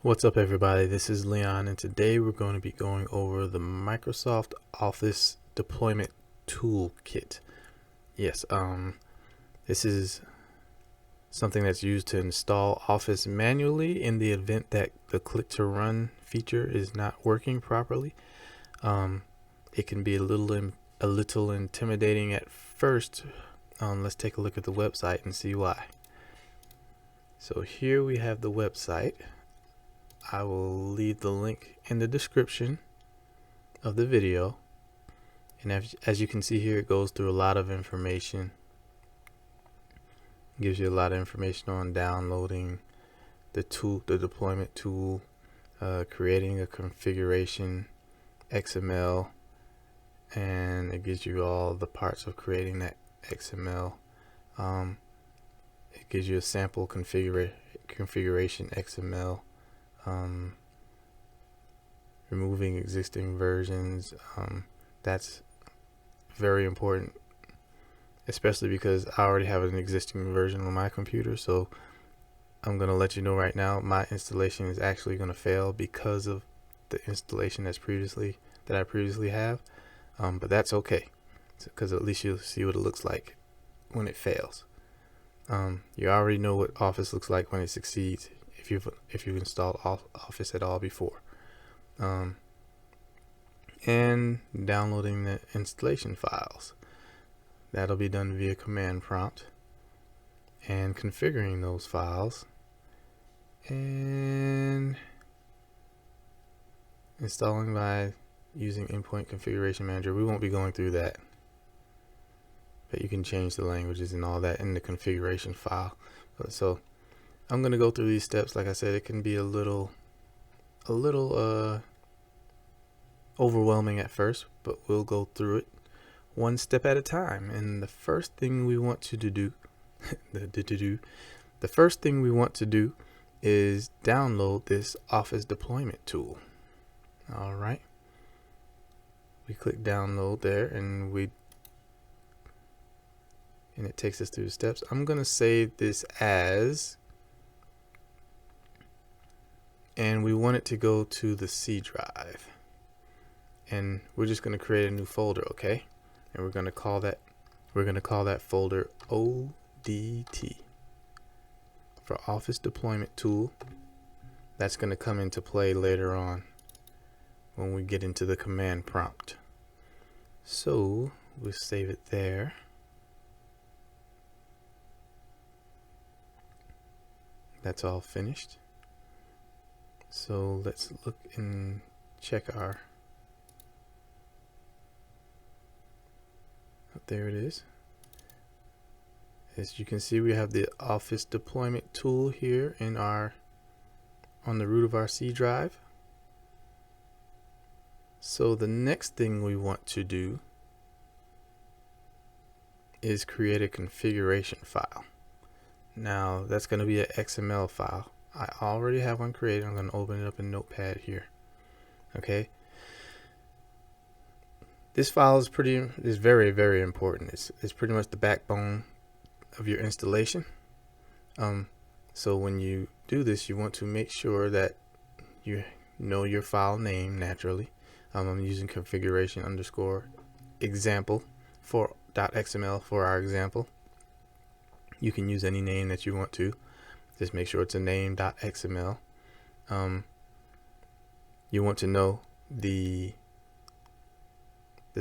What's up, everybody? This is Leon, and today we're going to be going over the Microsoft Office Deployment Toolkit. Yes, this is something that's used to install Office manually in the event that the click to run feature is not working properly. It can be a little intimidating at first. Let's take a look at the website and see why. So here we have the website. I will leave the link in the description of the video, and as you can see here, it goes through a lot of information. It gives you a lot of information on downloading the deployment tool, creating a configuration XML, and it gives you all the parts of creating that XML. It gives you a sample configuration XML. Removing existing versions, that's very important, especially because I already have an existing version on my computer. So I'm going to let you know right now, my installation is actually going to fail because of the installation that I previously have, but that's okay, because at least you'll see what it looks like when it fails. You already know what Office looks like when it succeeds if you've installed Office at all before. And downloading the installation files, that'll be done via command prompt, and configuring those files and installing by using Endpoint Configuration Manager. We won't be going through that, but you can change the languages and all that in the configuration file. So I'm going to go through these steps. Like I said, it can be a little overwhelming at first, but we'll go through it one step at a time. And the first thing we want to do is download this Office deployment tool. All right, we click download there, and it takes us through the steps. I'm going to save this as, and we want it to go to the C drive, and we're just going to create a new folder, okay? And we're going to call that folder ODT for Office Deployment Tool. That's going to come into play later on when we get into the command prompt. So we'll save it there. That's all finished. So let's look and check our, there it is. As you can see, we have the Office deployment tool here in on the root of our C drive. So the next thing we want to do is create a configuration file. Now that's going to be an XML file. I already have one created. I'm going to open it up in Notepad here. Okay. This file is very, very important. It's pretty much the backbone of your installation. So when you do this, you want to make sure that you know your file name naturally. I'm using configuration _example for .xml for our example. You can use any name that you want to. Just make sure it's a name.xml. You want to know the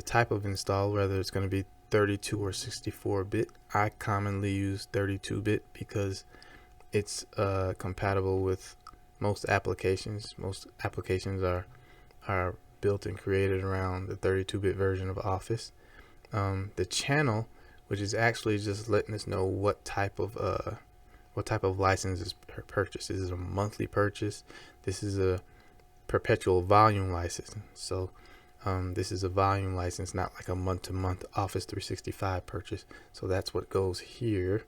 type of install, whether it's going to be 32 or 64-bit. I commonly use 32-bit because it's compatible with most applications. Most applications are built and created around the 32-bit version of Office. The channel, which is actually just letting us know what type of license is purchased. This is a monthly purchase. This is a perpetual volume license. So this is a volume license, not like a month-to-month Office 365 purchase. So that's what goes here.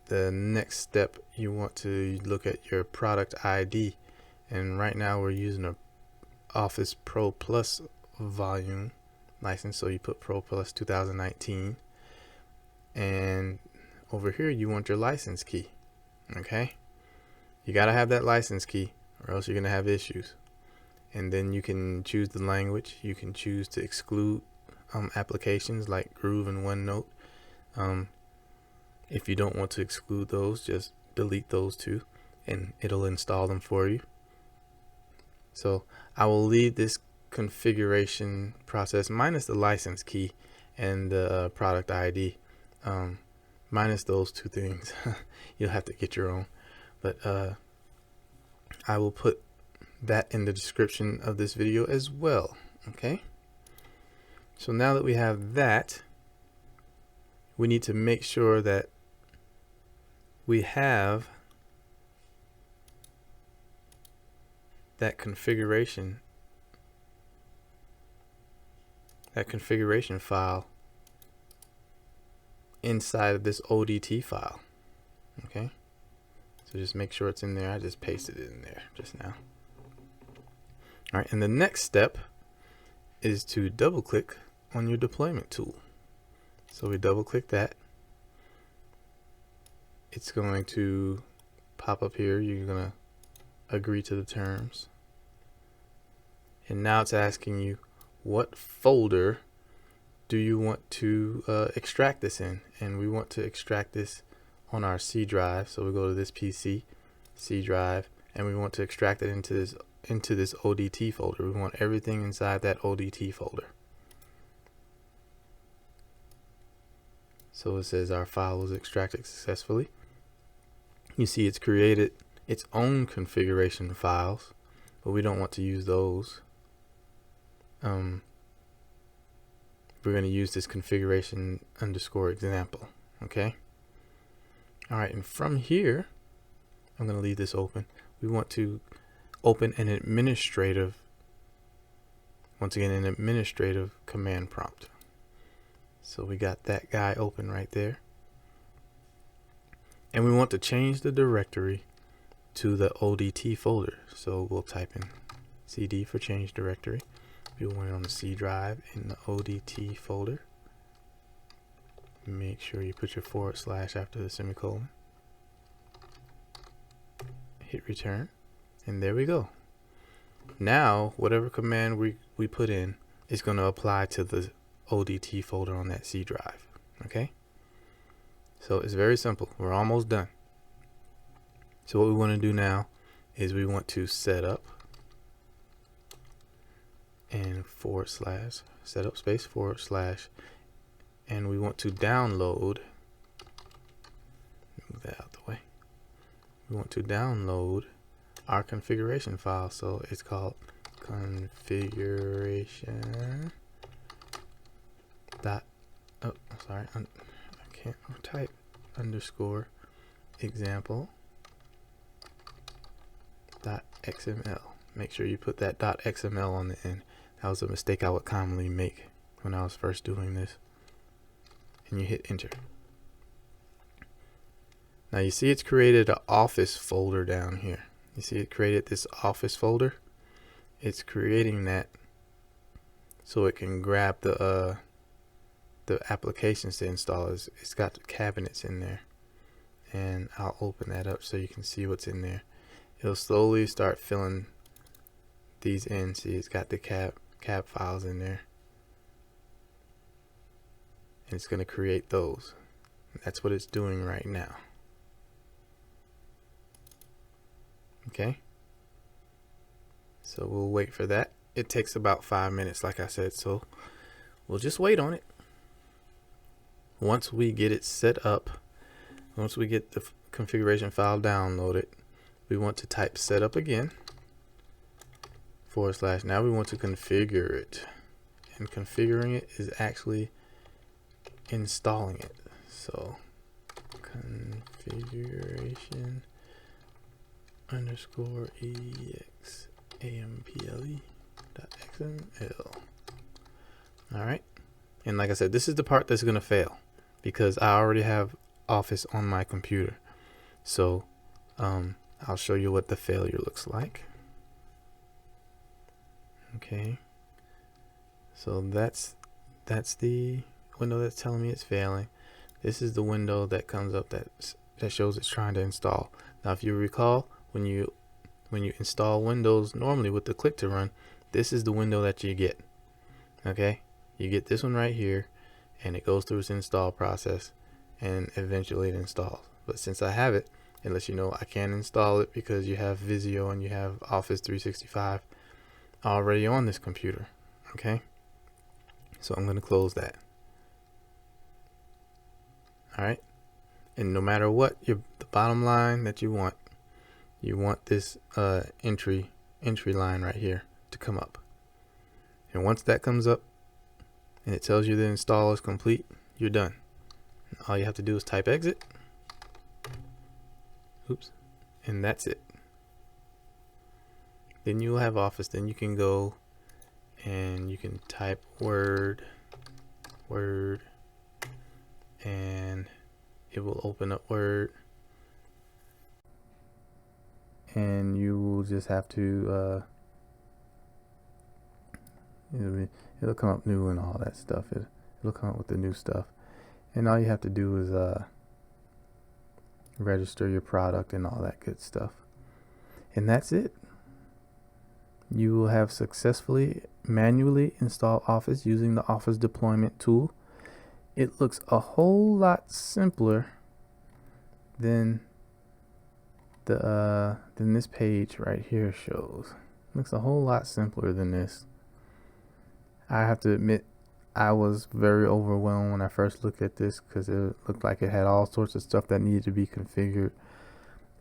The next step, you want to look at your product ID, and right now we're using a Office Pro Plus volume license, so you put Pro Plus 2019, and over here you want your license key. Okay, you got to have that license key, or else you're going to have issues. And then you can choose the language. You can choose to exclude applications like Groove and OneNote. If you don't want to exclude those, just delete those two and it'll install them for you. So I will leave this configuration process minus the license key and the product ID, minus those two things. You'll have to get your own, but I will put that in the description of this video as well. Okay, so now that we have that, we need to make sure that we have that configuration file inside of this ODT file. Okay, so just make sure it's in there. I just pasted it in there just now. All right, and the next step is to double click on your deployment tool. So we double click that. It's going to pop up here. You're going to agree to the terms. And now it's asking you, what folder do you want to extract this in? And we want to extract this on our C drive. So we go to this PC, C drive, and we want to extract it into this ODT folder. We want everything inside that ODT folder. So it says our file was extracted successfully. You see it's created its own configuration files, but we don't want to use those. We're going to use this configuration underscore example. Okay. All right, and from here, I'm going to leave this open. We want to open an administrative, once again, an administrative command prompt. So we got that guy open right there. And we want to change the directory to the ODT folder. So we'll type in CD for change directory. We want it on the C drive in the ODT folder. Make sure you put your / after the semicolon. Hit return. And there we go. Now, whatever command we put in is going to apply to the ODT folder on that C drive. Okay? So it's very simple. We're almost done. So what we want to do now is we want to set up and / setup space / and we want to download, move that out the way. We want to download our configuration file. So it's called configuration dot, oh sorry, I can't type, underscore example dot XML. Make sure you put that .xml on the end. That was a mistake I would commonly make when I was first doing this. And you hit enter. Now you see it's created an Office folder down here. You see it created this Office folder. It's creating that so it can grab the applications to install. It's got the cabinets in there, and I'll open that up so you can see what's in there. It'll slowly start filling these in. See, it's got the cab files in there, and it's going to create those. That's what it's doing right now. Okay, so we'll wait for that. It takes about 5 minutes, like I said, so we'll just wait on it. Once we get it set up, once we get the configuration file downloaded, we want to type setup again, / now we want to configure it, and configuring it is actually installing it. So configuration underscore example.xml. All right, and like I said, this is the part that's going to fail because I already have Office on my computer. So I'll show you what the failure looks like. Okay, so that's the window that's telling me it's failing. This is the window that comes up that shows it's trying to install. Now if you recall, when you when you install Windows normally with the click to run, this is the window that you get. Okay, you get this one right here, and it goes through its install process, and eventually it installs. But since I have it, it lets you know I can install it because you have Visio and you have Office 365 already on this computer. Okay, so I'm going to close that. All right, and no matter what, the bottom line that you want this entry line right here to come up. And once that comes up and it tells you the install is complete, you're done. All you have to do is type exit. Oops. And that's it. Then you'll have Office. Then you can go and you can type Word, and it will open up Word. And you will just have to it'll come up new and all that stuff. It'll come up with the new stuff, and all you have to do is register your product and all that good stuff, and that's it. You will have successfully manually installed Office using the Office deployment tool. It looks a whole lot simpler than this page right here shows. It looks a whole lot simpler than this. I have to admit, I was very overwhelmed when I first looked at this because it looked like it had all sorts of stuff that needed to be configured.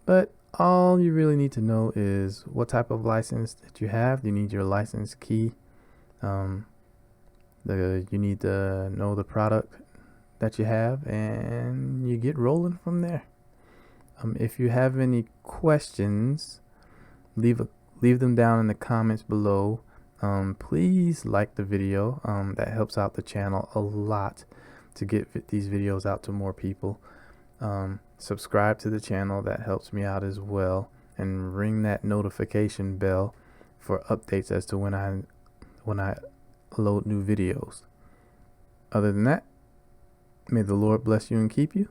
But all you really need to know is what type of license that you have. You need your license key. You need to know the product that you have, and you get rolling from there. If you have any questions, leave them down in the comments below. Please like the video. That helps out the channel a lot to get these videos out to more people. Subscribe to the channel, that helps me out as well, and ring that notification bell for updates as to when I load new videos. Other than that, may the Lord bless you and keep you.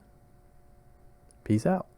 Peace out.